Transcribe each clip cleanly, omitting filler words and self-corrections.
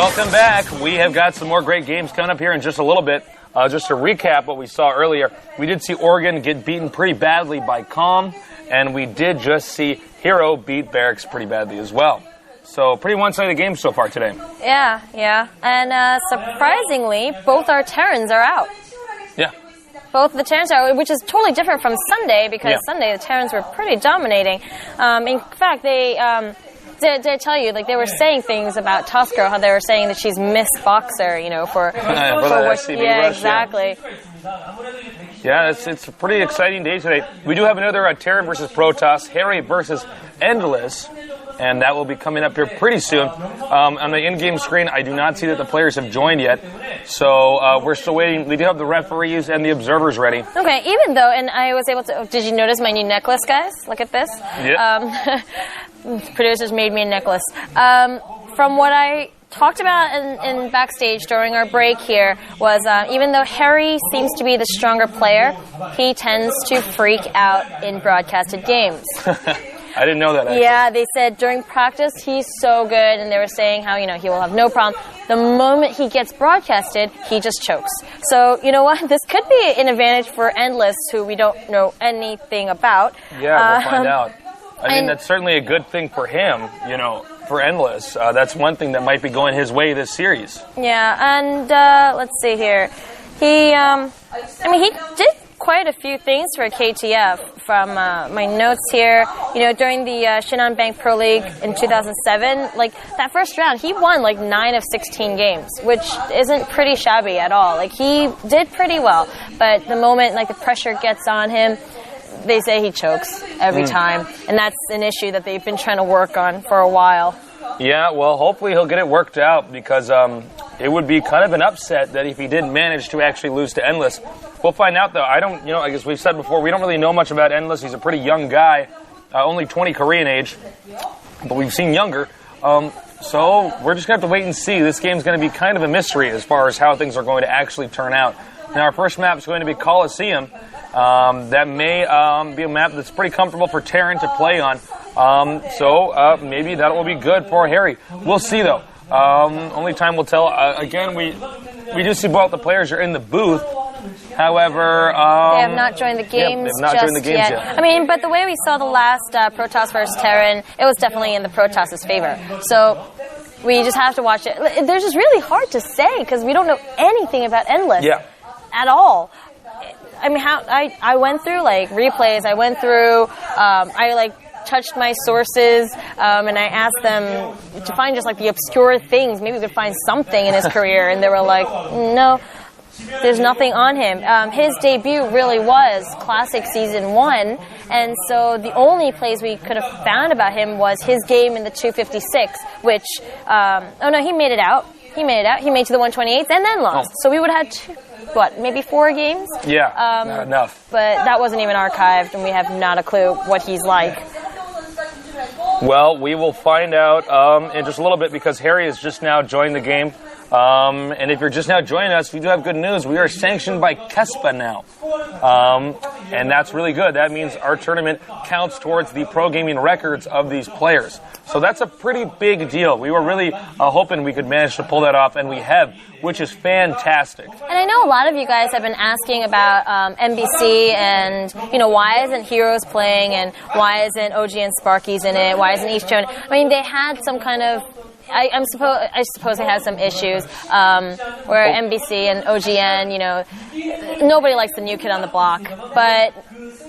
Welcome back. We have got some more great games coming up here in just a little bit. Just to recap what we saw earlier, we did see Oregon get beaten pretty badly by Calm, and we did just see Hero beat Barracks pretty badly as well. So pretty one-sided game so far today. Yeah. And surprisingly, both our Terrans are out. Yeah. Both the Terrans are, which is totally different from Sunday, because Sunday the Terrans were pretty dominating. In fact, did I tell you, like, they were saying things about Tusker, how they were saying that she's Miss Boxer, you know, for what she... Yeah, exactly. Yeah, it's a pretty exciting day today. We do have another Terran versus Protoss, Hery versus Endless, and that will be coming up here pretty soon. On the in-game screen, I do not see that the players have joined yet, so we're still waiting. We do have the referees and the observers ready. Okay, even though, and I was able to... Did you notice my new necklace, guys? Look at this. Yeah. Producers made me a necklace. From what I talked about in backstage during our break here was even though Hery seems to be the stronger player, he tends to freak out in broadcasted games. I didn't know that, actually. Yeah, they said during practice he's so good, and they were saying how, you know, he will have no problem. The moment he gets broadcasted, he just chokes. So, you know what? This could be an advantage for Endless, who we don't know anything about. Yeah, we'll find out. I mean, that's certainly a good thing for him, you know, for Endless. That's one thing that might be going his way this series. Yeah, and let's see here. He did quite a few things for KTF from my notes here. You know, during the Shinhan Bank Pro League in 2007, like, that first round, he won, like, 9 of 16 games, which isn't pretty shabby at all. Like, he did pretty well, but the moment, like, the pressure gets on him, they say he chokes every time, and that's an issue that they've been trying to work on for a while. Yeah, well, hopefully he'll get it worked out, because it would be kind of an upset that if he didn't manage to actually lose to Endless. We'll find out, though. I guess we've said before, we don't really know much about Endless. He's a pretty young guy, only 20 Korean age, but we've seen younger. So we're just going to have to wait and see. This game's going to be kind of a mystery as far as how things are going to actually turn out. Now, our first map is going to be Colosseum. That may be a map that's pretty comfortable for Terran to play on. So maybe that will be good for Hery. We'll see, though. Only time will tell. Again, we do see both the players are in the booth. However, they have not joined the games yet. I mean, but the way we saw the last Protoss versus Terran, it was definitely in the Protoss' favor. So we just have to watch it. They're just really hard to say because we don't know anything about Endless at all. I mean, I went through, like, replays. I went through, touched my sources, and I asked them to find just, like, the obscure things. Maybe we could find something in his career. And they were like, no, there's nothing on him. His debut really was Classic Season 1. And so the only plays we could have found about him was his game in the 256, which, he made it out. He made it out. He made to the 128th and then lost. So we would have had maybe 4 games? Yeah, not enough. But that wasn't even archived, and we have not a clue what he's like. Well, we will find out in just a little bit because Hery has just now joined the game. And if you're just now joining us, we do have good news. We are sanctioned by KESPA now. And that's really good. That means our tournament counts towards the pro gaming records of these players. So that's a pretty big deal. We were really hoping we could manage to pull that off, and we have, which is fantastic. And I know a lot of you guys have been asking about NBC and, why isn't Heroes playing and why isn't OG and Sparky's in it? Why isn't East joining? I mean, they had some kind of... I suppose they have some issues where NBC and OGN, nobody likes the new kid on the block. But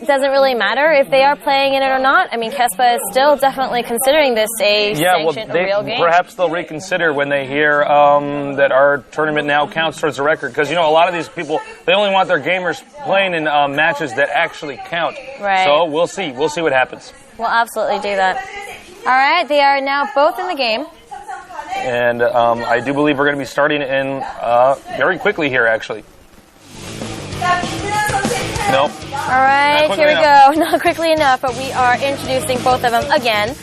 it doesn't really matter if they are playing in it or not. I mean, KESPA is still definitely considering this a real game. Perhaps they'll reconsider when they hear that our tournament now counts towards the record. Because, a lot of these people, they only want their gamers playing in matches that actually count. Right. So we'll see. We'll see what happens. We'll absolutely do that. All right, they are now both in the game. And I do believe we're going to be starting in very quickly here, actually. Nope. All right, here we go. Not quickly enough, but we are introducing both of them again.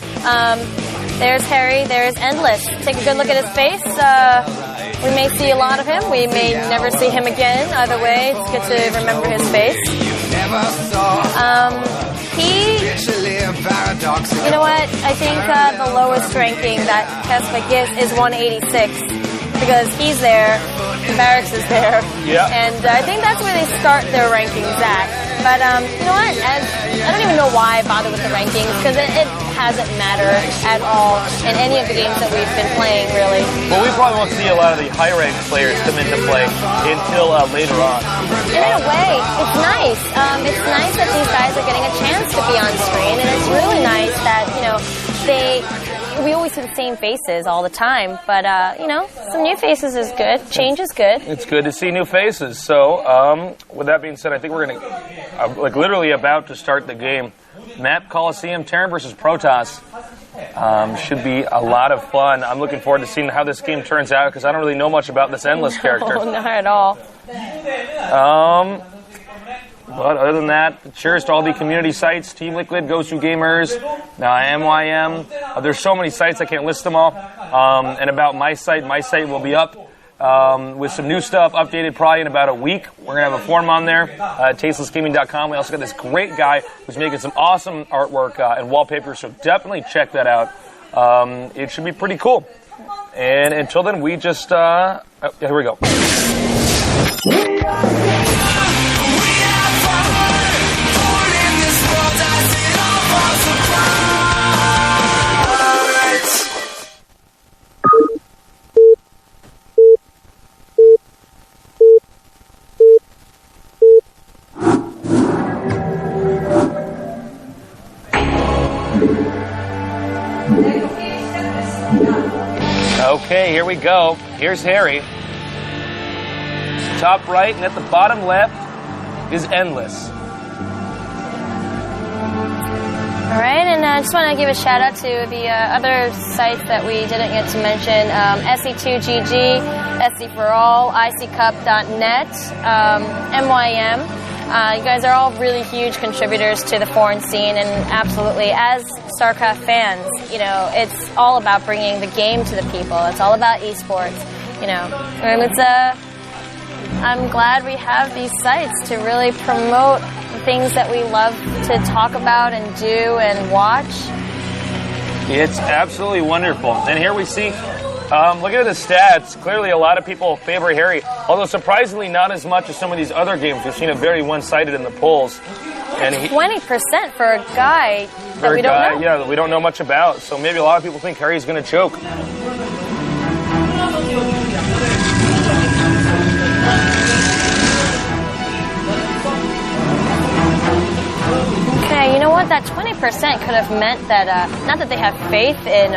There's Hery, there's Endless. Take a good look at his face. We may see a lot of him. We may never see him again. Either way, it's good to remember his face. You know what? I think the lowest ranking that KESPA gives is 186. because he's there, the barracks is there, and I think that's where they start their rankings at. But you know what? I don't even know why I bother with the rankings, because it hasn't mattered at all in any of the games that we've been playing, really. Well, we probably won't see a lot of the high-ranked players come into play until later on. And in a way, it's nice. It's nice that these guys are getting a chance to be on screen, and it's really nice that, you know, we always see the same faces all the time, but, you know, some new faces is good. Change is good. It's good to see new faces. So, with that being said, I think we're going to, like, literally about to start the game. Map Colosseum, Terran versus Protoss. Should be a lot of fun. I'm looking forward to seeing how this game turns out, because I don't really know much about this Endless character. No, not at all. But other than that, cheers to all the community sites, Team Liquid, Gosu Gamers, MYM. There's so many sites, I can't list them all. And about my site will be up with some new stuff, updated probably in about a week. We're going to have a forum on there, tastelessgaming.com. We also got this great guy who's making some awesome artwork and wallpaper, so definitely check that out. It should be pretty cool. And until then, we just... here we go. Okay, here we go. Here's Hery. Top right and at the bottom left is Endless. All right, and I just want to give a shout out to the other sites that we didn't get to mention. SE2GG, SE for All, ICCup.net, MYM. You guys are all really huge contributors to the foreign scene, and absolutely, as StarCraft fans, you know, it's all about bringing the game to the people. It's all about esports, you know. And it's I'm glad we have these sites to really promote the things that we love to talk about and do and watch. It's absolutely wonderful. And here we see, looking at the stats, clearly a lot of people favor Hery, although surprisingly not as much as some of these other games. We've seen it very one-sided in the polls. And 20% for a guy that we don't know. Yeah, that we don't know much about. So maybe a lot of people think Hery's going to choke. Okay, you know what? That 20% could have meant that, not that they have faith in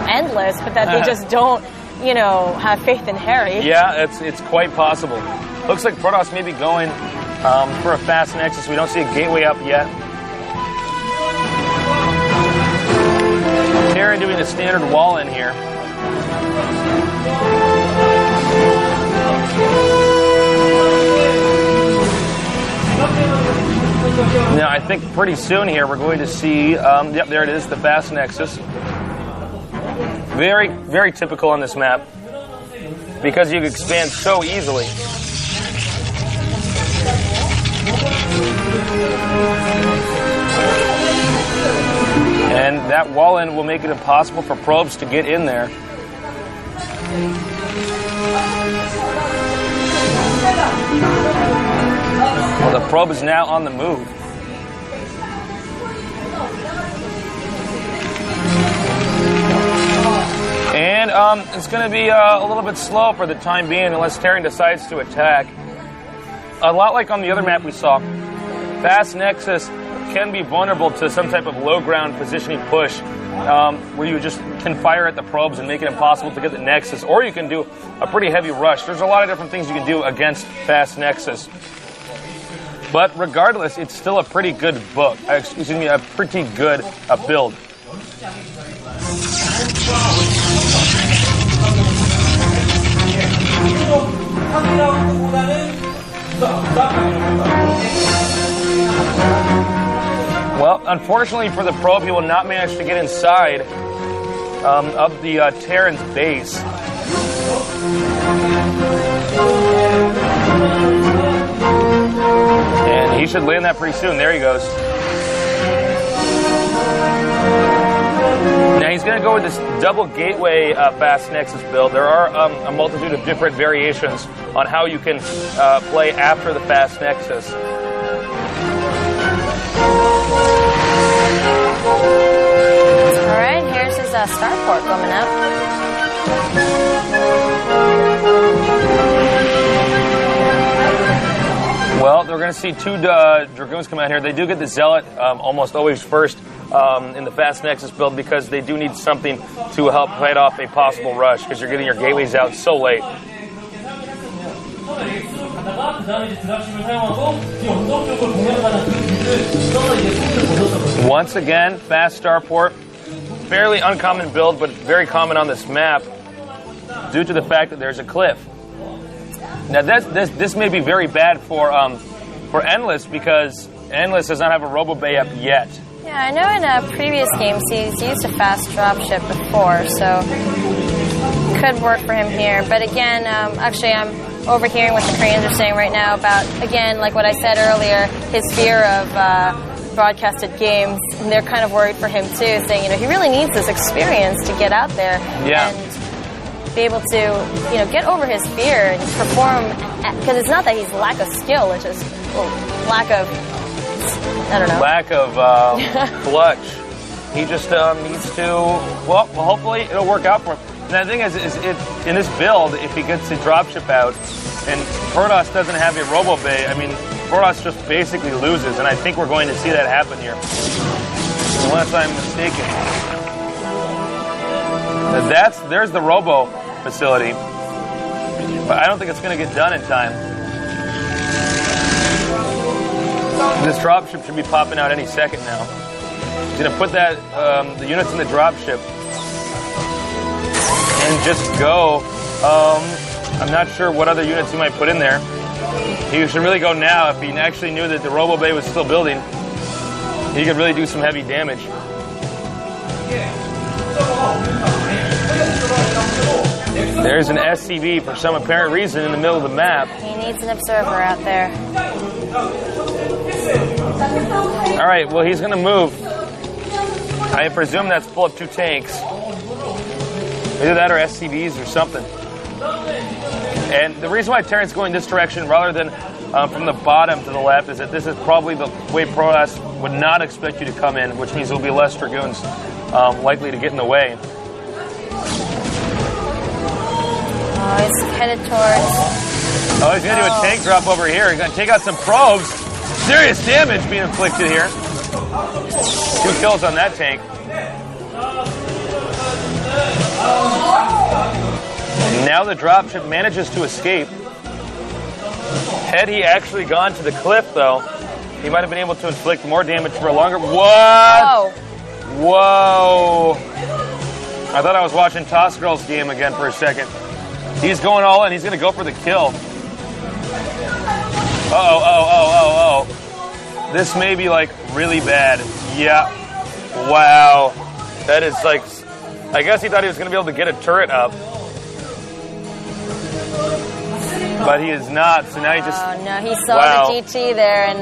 Endless, but that they just don't, you know, have faith in Hery. Yeah, it's quite possible. Looks like Protoss may be going for a fast Nexus. We don't see a gateway up yet. Terran doing a standard wall in here. Now, I think pretty soon here we're going to see, yep, there it is, the fast Nexus. Very, very typical on this map, because you can expand so easily. And that wall in will make it impossible for probes to get in there. Well, the probe is now on the move. And it's going to be a little bit slow for the time being unless Terran decides to attack. A lot like on the other map we saw, fast Nexus can be vulnerable to some type of low ground positioning push, where you just can fire at the probes and make it impossible to get the Nexus, or you can do a pretty heavy rush. There's a lot of different things you can do against fast Nexus. But regardless, it's still a pretty good a pretty good build. Well, unfortunately for the probe, he will not manage to get inside of the Terran's base. And he should land that pretty soon. There he goes. Now he's he's going to go with this double gateway fast Nexus build. There are a multitude of different variations on how you can play after the fast Nexus. All right, here's his starport coming up. Well, they're going to see two Dragoons come out here. They do get the Zealot almost always first in the fast Nexus build because they do need something to help fight off a possible rush because you're getting your gateways out so late. Once again, fast starport. Fairly uncommon build, but very common on this map due to the fact that there's a cliff. Now, this may be very bad for Endless because Endless does not have a Robo Bay up yet. Yeah, I know in previous games he's used a fast dropship before, so could work for him here. But again, actually I'm overhearing what the Koreans are saying right now about, again, like what I said earlier, his fear of broadcasted games. And they're kind of worried for him too, saying, he really needs this experience to get out there. Yeah. And be able to, get over his fear and perform, because it's not that he's lack of skill, it's just lack of, I don't know. Lack of clutch. He just needs to, well, hopefully it'll work out for him. And the thing is in this build, if he gets the dropship out and Protoss doesn't have a Robo Bay, I mean, Protoss just basically loses, and I think we're going to see that happen here. Unless I'm mistaken. There's the Robo facility, but I don't think it's going to get done in time. This dropship should be popping out any second now. He's going to put that the units in the dropship and just go. I'm not sure what other units he might put in there. He should really go now. If he actually knew that the Robo Bay was still building, he could really do some heavy damage. There's an SCV for some apparent reason in the middle of the map. He needs an observer out there. All right, well, he's going to move. I presume that's full of 2 tanks. Either that or SCVs or something. And the reason why Terran's going this direction rather than from the bottom to the left is that this is probably the way Protoss would not expect you to come in, which means there'll be less Dragoons likely to get in the way. Oh, he's headed towards... Oh, he's going to do a tank drop over here. He's going to take out some probes. Serious damage being inflicted here. 2 kills on that tank. Now the dropship manages to escape. Had he actually gone to the cliff, though, he might have been able to inflict more damage for a longer... What? Whoa. I thought I was watching Toss Girl's game again for a second. He's going all in. He's going to go for the kill. Oh. This may be, really bad. Yeah. Wow. That is, I guess he thought he was going to be able to get a turret up. But he is not, so now he just... Oh, no, he saw the GT there, and...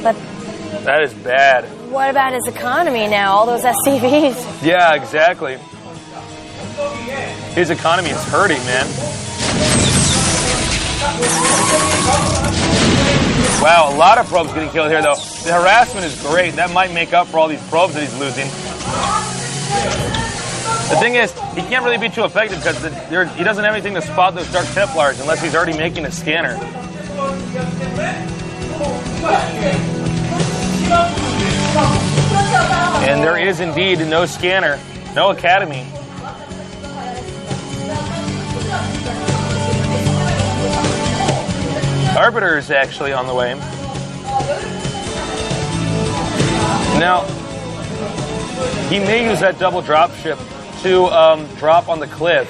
But that is bad. What about his economy now? All those SCVs? Yeah, exactly. His economy is hurting, man. Wow, a lot of probes getting killed here, though. The harassment is great. That might make up for all these probes that he's losing. The thing is, he can't really be too effective because he doesn't have anything to spot those Dark Templars unless he's already making a scanner. And there is indeed no scanner, no academy. Arbiter is actually on the way. Now, he may use that double dropship to drop on the cliff.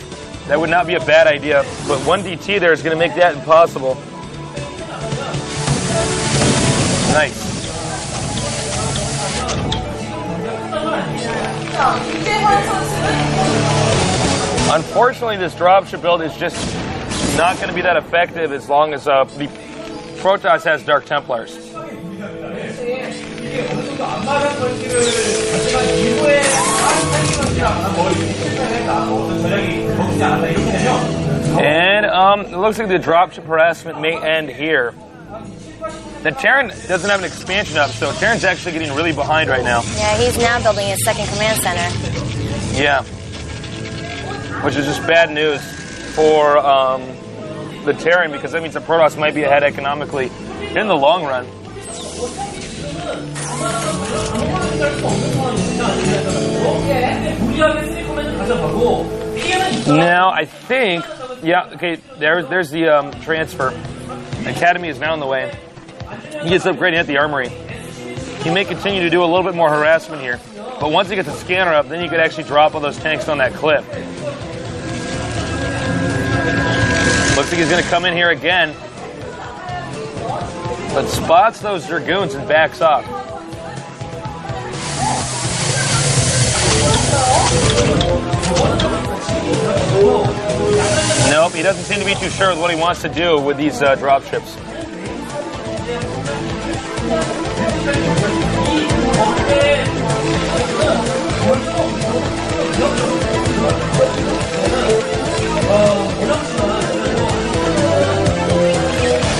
That would not be a bad idea, but 1 DT there is going to make that impossible. Nice. Unfortunately, this dropship build is just not going to be that effective as long as the Protoss has Dark Templars. And it looks like the dropship harassment may end here. The Terran doesn't have an expansion up, so Terran's actually getting really behind right now. Yeah, he's now building his second command center. Yeah. Which is just bad news for the Terran, because that means the Protoss might be ahead economically in the long run. Now, I think, yeah, okay, there's the transfer. Academy is now in the way. He gets upgraded at the armory. He may continue to do a little bit more harassment here, but once he gets the scanner up, then you could actually drop all those tanks on that cliff. Looks like he's going to come in here again, but spots those Dragoons and backs off. Nope, he doesn't seem to be too sure with what he wants to do with these dropships.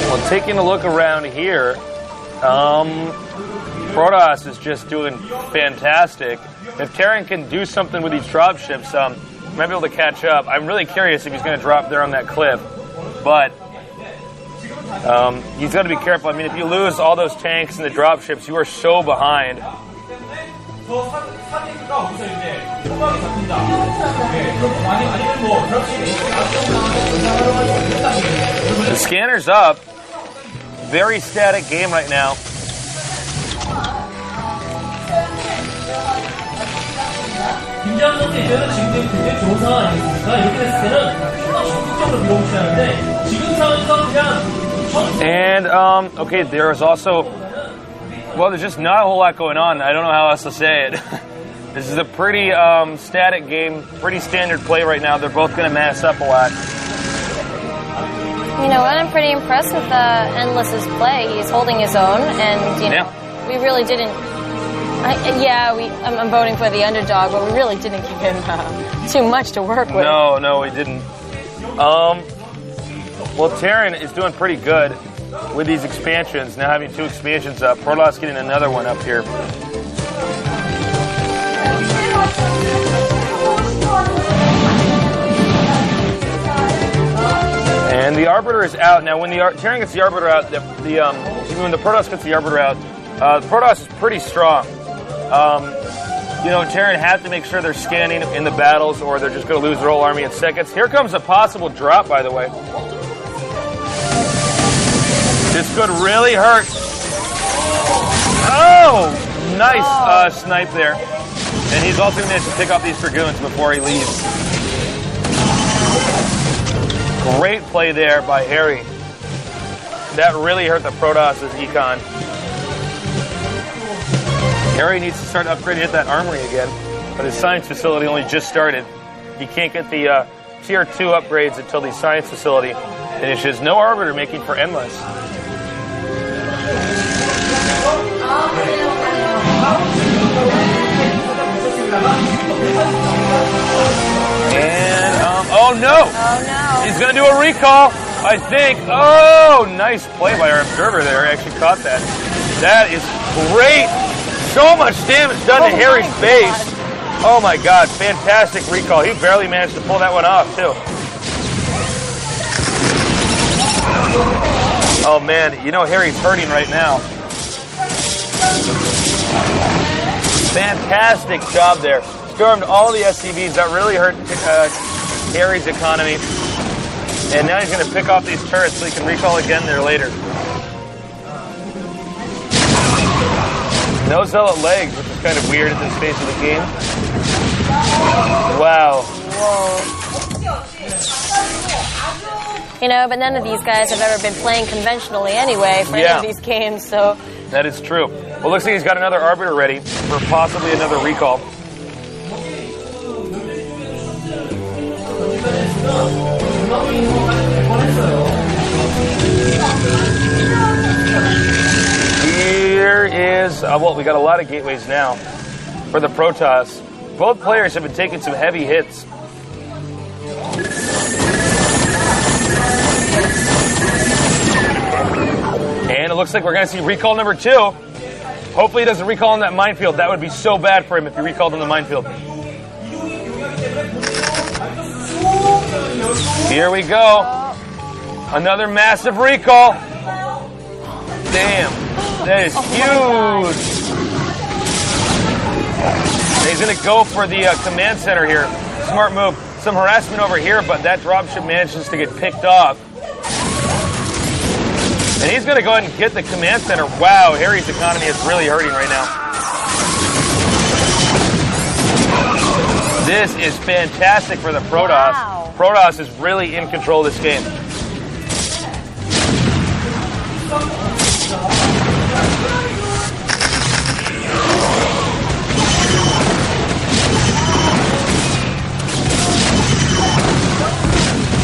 Well, taking a look around here, Protoss is just doing fantastic. If Terran can do something with these dropships, might be able to catch up. I'm really curious if he's going to drop there on that cliff, but he's got to be careful. I mean, if you lose all those tanks and the dropships, you are so behind. The scanner's up. Very static game right now. And okay, there's also, well, there's just not a whole lot going on. I don't know how else to say it. This is a pretty static game, pretty standard play right now. They're both going to mass up a lot. You know what? I'm pretty impressed with Endless's play. He's holding his own, and you know, we really didn't. I'm voting for the underdog, but we really didn't give him too much to work with. No, we didn't. Well, Terran is doing pretty good with these expansions. Now having 2 expansions up. Protoss getting another one up here. And the Arbiter is out. Now, when the Terran gets the Arbiter out, when the Protoss gets the Arbiter out, the Protoss is pretty strong. You know, Terran have to make sure they're scanning in the battles, or they're just going to lose their whole army in seconds. Here comes a possible drop, by the way. This could really hurt. Oh, nice snipe there. And he's also managed to pick up these Dragoons before he leaves. Great play there by Hery. That really hurt the Protoss' econ. Hery needs to start upgrading at that armory again, but his science facility only just started. He can't get the tier 2 upgrades until the science facility finishes. No Arbiter making for Endless. And, oh no! He's going to do a recall, I think. Oh, nice play by our observer there. He actually caught that. That is great. So much damage done to Hery's base. Oh my god, fantastic recall. He barely managed to pull that one off, too. Oh man, you know Hery's hurting right now. Fantastic job there. Stormed all the SCVs. That really hurt Hery's economy. And now he's going to pick off these turrets so he can recall again there later. No zealot legs, which is kind of weird at this stage of the game. Wow. Whoa. You know, but none of these guys have ever been playing conventionally anyway for any of these games, so... That is true. Well, looks like he's got another Arbiter ready for possibly another recall. Here is well, we got a lot of gateways now for the Protoss. Both players have been taking some heavy hits. And it looks like we're going to see recall number 2. Hopefully he doesn't recall in that minefield. That would be so bad for him if he recalled in the minefield. Here we go. Another massive recall. Damn. That is huge. He's going to go for the command center here. Smart move. Some harassment over here, but that dropship manages to get picked off. And he's going to go ahead and get the command center. Wow, Hery's economy is really hurting right now. This is fantastic for the Protoss. Wow. Protoss is really in control of this game.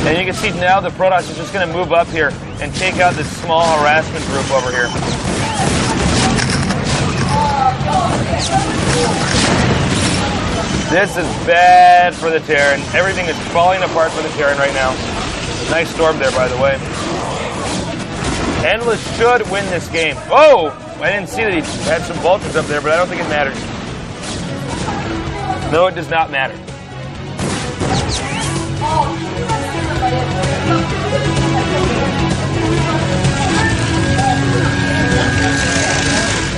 And you can see now the Protoss is just going to move up here and take out this small harassment group over here. This is bad for the Terran. Everything is falling apart for the Terran right now. Nice storm there, by the way. Endless should win this game. Oh! I didn't see that he had some vultures up there, but I don't think it matters. No, it does not matter.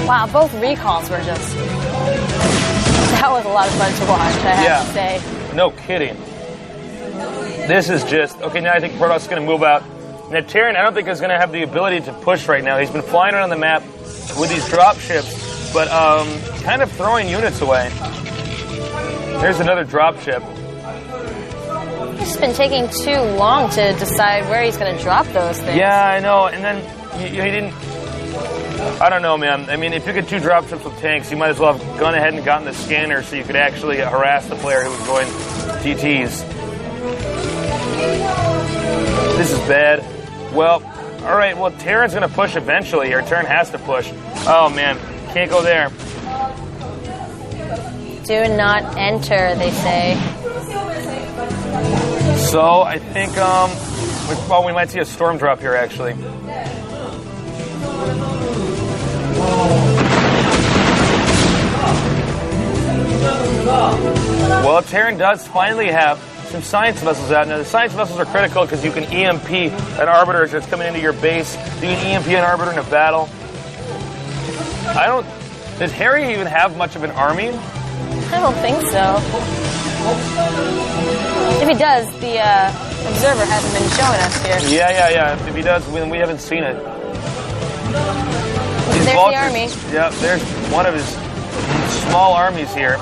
Wow, both recalls were just... That was a lot of fun to watch, I have to say. No kidding. This is just... Okay, now I think Protoss is going to move out. Now, Terran, I don't think is going to have the ability to push right now. He's been flying around the map with these drop ships, but kind of throwing units away. There's another drop ship. It's been taking too long to decide where he's going to drop those things. Yeah, I know. And then he didn't... I don't know, man. I mean, if you get 2 drop ships with tanks, you might as well have gone ahead and gotten the scanner so you could actually harass the player who was going TTs. This is bad. Well, all right. Well, Terran's going to push eventually here. Terran has to push. Oh, man. Can't go there. Do not enter, they say. So, I think, well, we might see a storm drop here, actually. Well, Terran does finally have some science vessels out. Now, the science vessels are critical because you can EMP an Arbiter that's coming into your base. You can EMP an Arbiter in a battle. Does Hery even have much of an army? I don't think so. If he does, the observer hasn't been showing us here. Yeah. If he does, we haven't seen it. There's the army. Yeah, there's one of his small armies here.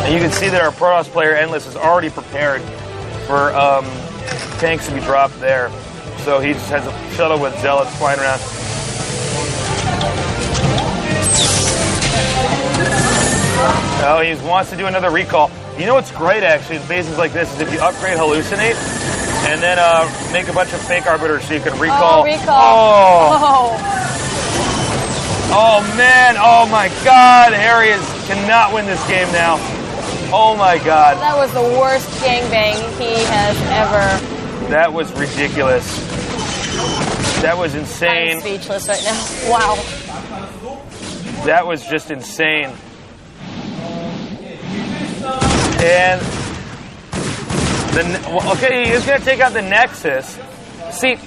And you can see that our Protoss player, Endless, is already prepared for tanks to be dropped there. So he just has a shuttle with Zealots flying around. Oh, he wants to do another recall. You know what's great, actually, in bases like this is if you upgrade Hallucinate and then make a bunch of fake Arbiters so you can recall. Oh, recall. Oh, man. Oh, my God. Hery cannot win this game now. Oh, my God. That was the worst gangbang he has ever. That was ridiculous. That was insane. I'm speechless right now. Wow. That was just insane. And okay, he's going to take out the Nexus. See,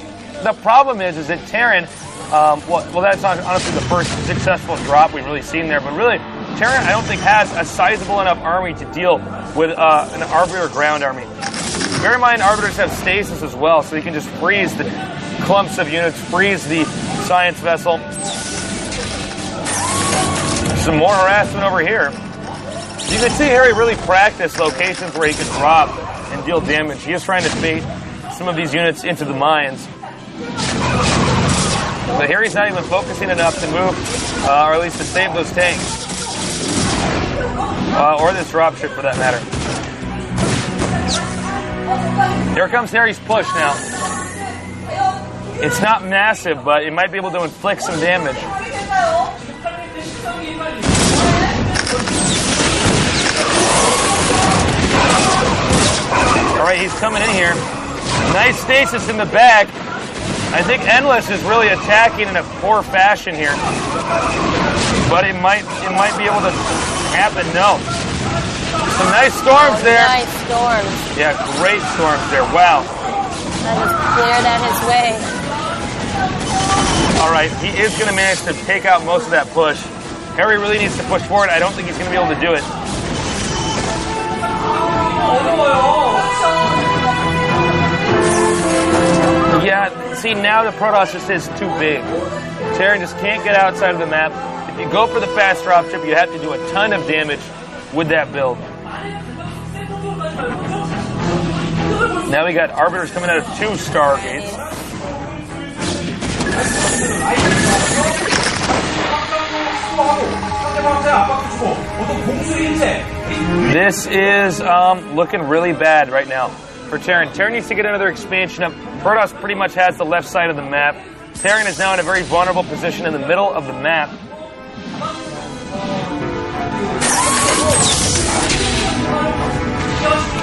the problem is that Terran, well, that's not honestly the first successful drop we've really seen there, but really, Terran, I don't think, has a sizable enough army to deal with an Arbiter ground army. Bear in mind, Arbiters have stasis as well, so they can just freeze the clumps of units, freeze the science vessel. Some more harassment over here. You can see Hery really practice locations where he can drop and deal damage. He is trying to bait some of these units into the mines. But Hery's not even focusing enough to move, or at least to save those tanks. Or this dropship, for that matter. Here comes Hery's push now. It's not massive, but it might be able to inflict some damage. All right, he's coming in here. Nice stasis in the back. I think Endless is really attacking in a poor fashion here, but it might be able to happen. No, some nice storms there. Nice storms. Yeah, great storms there. Wow. That just cleared out his way. All right, he is going to manage to take out most of that push. Hery really needs to push forward. I don't think he's going to be able to do it. Yeah, see, now the Protoss just is too big. Terran just can't get outside of the map. If you go for the fast drop ship, you have to do a ton of damage with that build. Now we got Arbiters coming out of 2 Stargates. This is looking really bad right now for Terran. Terran needs to get another expansion up. Protoss pretty much has the left side of the map. Terran is now in a very vulnerable position in the middle of the map.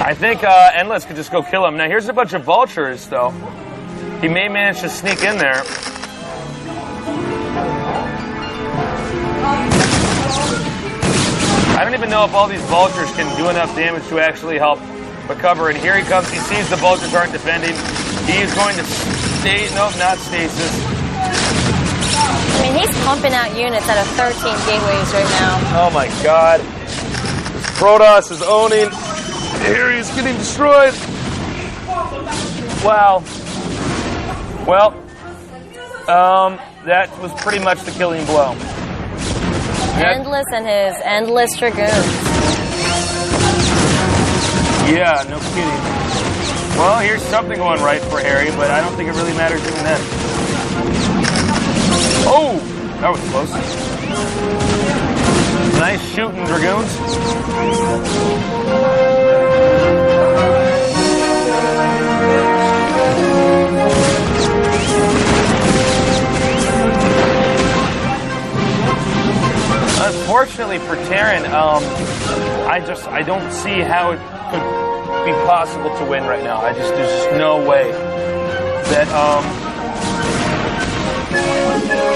I think Endless could just go kill him. Now here's a bunch of Vultures, though. He may manage to sneak in there. I don't even know if all these Vultures can do enough damage to actually help recover. And here he comes. He sees the Vultures aren't defending. He's going to stay. Nope, not stasis. I mean, he's pumping out units out of 13 gateways right now. Oh my god. This Protoss is owning. Here he's getting destroyed. Wow. Well, that was pretty much the killing blow. Endless and his endless Dragoons. Yeah, no kidding. Well, here's something going right for Hery, but I don't think it really matters even then. Oh, that was close. Nice shooting, Dragoons. Unfortunately for Terran, I don't see how it could be possible to win right now. There's just no way that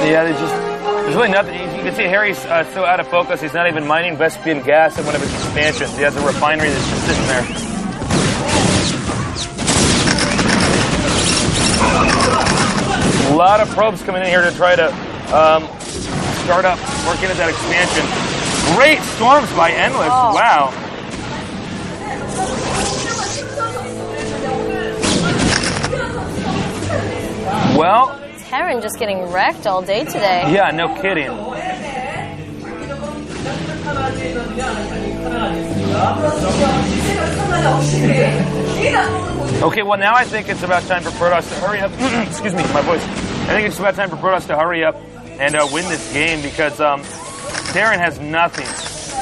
there's really nothing. You can see Hery's so out of focus. He's not even mining Vespian gas in one of his expansions. He has a refinery that's just sitting there. A lot of probes coming in here to try to start up, working at that expansion. Great storms by Endless. Oh. Wow. Well, Terran just getting wrecked all day today. Yeah, no kidding. Okay, well now I think it's about time for Protoss to hurry up. Excuse me, my voice. I think it's about time for Protoss to hurry up and win this game because Terran has nothing.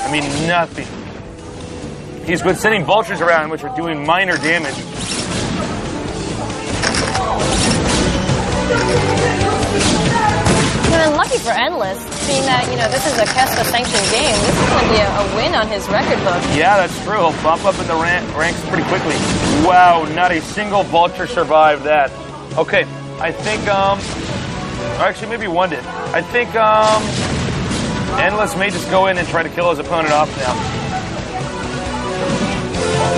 I mean, nothing. He's been sending Vultures around which are doing minor damage. And lucky for Endless, seeing that, this is a Kesta sanctioned game, this is going to be a win on his record book. Yeah, that's true. He'll bump up in the ranks pretty quickly. Wow, not a single Vulture survived that. Okay, I think, actually maybe one did. I think, Endless may just go in and try to kill his opponent off now.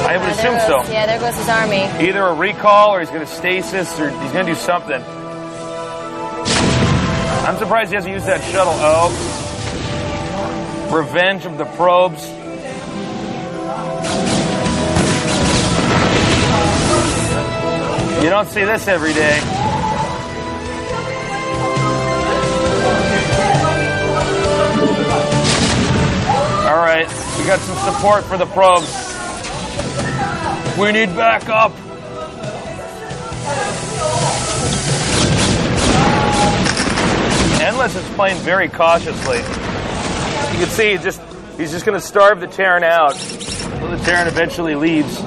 I would assume so. Yeah, there goes his army. Either a recall, or he's going to stasis, or he's going to do something. I'm surprised he hasn't used that shuttle. Oh. Revenge of the probes. You don't see this every day. All right, we got some support for the probes. We need backup. Endless is playing very cautiously. You can see he's just going to starve the Terran out until the Terran eventually leaves.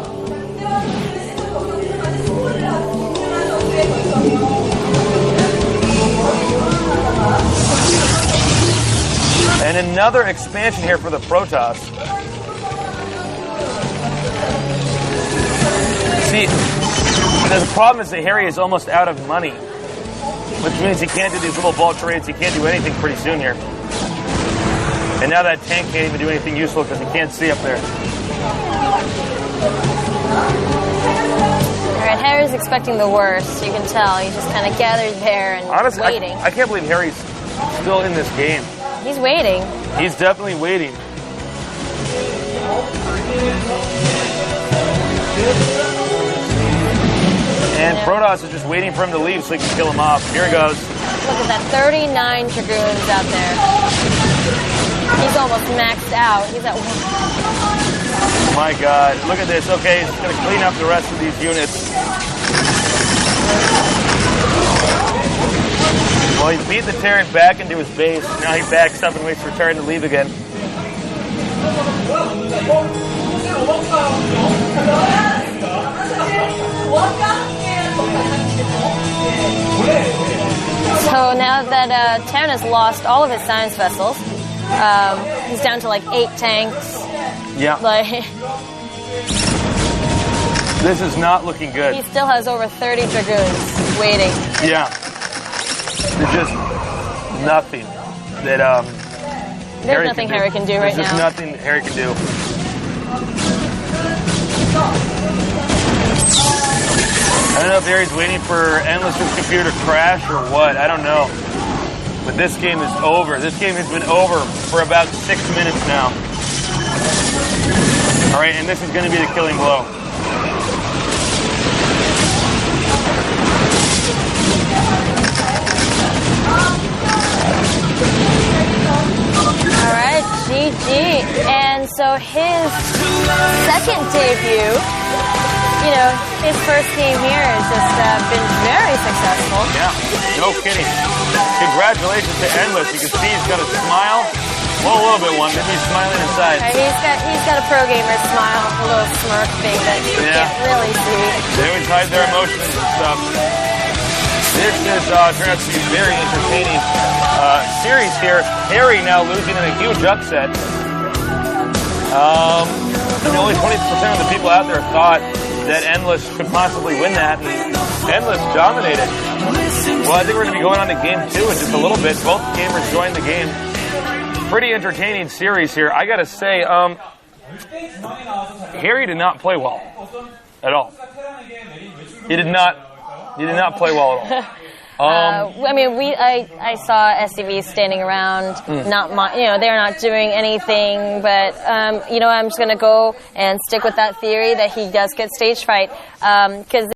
another expansion here for the Protoss. See, the problem is that Hery is almost out of money, which means he can't do these little ball charades. He can't do anything pretty soon here. And now that tank can't even do anything useful because he can't see up there. All right, Hery's expecting the worst. You can tell. He's just kind of gathered there and honestly, waiting. I can't believe Hery's still in this game. He's waiting. He's definitely waiting. And Protoss is just waiting for him to leave so he can kill him off. Here he goes. Look at that, 39 Dragoons out there. He's almost maxed out. He's at 1. My God, look at this. Okay, he's going to clean up the rest of these units. Well, he beat the Terran back into his base. Now he backs up and waits for Terran to leave again. So now that Terran has lost all of his science vessels, he's down to like 8 tanks. Yeah. Like, this is not looking good. He still has over 30 Dragoons waiting. Yeah. There's just nothing that There's nothing Hery can do right now. There's just nothing Hery can do. I don't know if Hery's waiting for Endless's computer to crash or what. I don't know. But this game is over. This game has been over for about 6 minutes now. All right, and this is going to be the killing blow. All right, GG. And so his second debut, you know, his first game here has just been very successful. Yeah, no kidding. Congratulations to Endless. You can see he's got a smile. Well, a little bit one. Maybe he's smiling inside. Right, he's got a pro gamer smile, a little smirk thing that you can't really see. They always hide their emotions and stuff. This is turned out to be very entertaining series here. Hery now losing in a huge upset. I mean, only 20% of the people out there thought that Endless could possibly win that, and Endless dominated. Well, I think we're going to be going on to game 2 in just a little bit. Both gamers joined the game. Pretty entertaining series here. I got to say, Hery did not play well at all. He did not play well at all. I mean, I saw SCV standing around, they're not doing anything, but, I'm just going to go and stick with that theory that he does get stage fright, because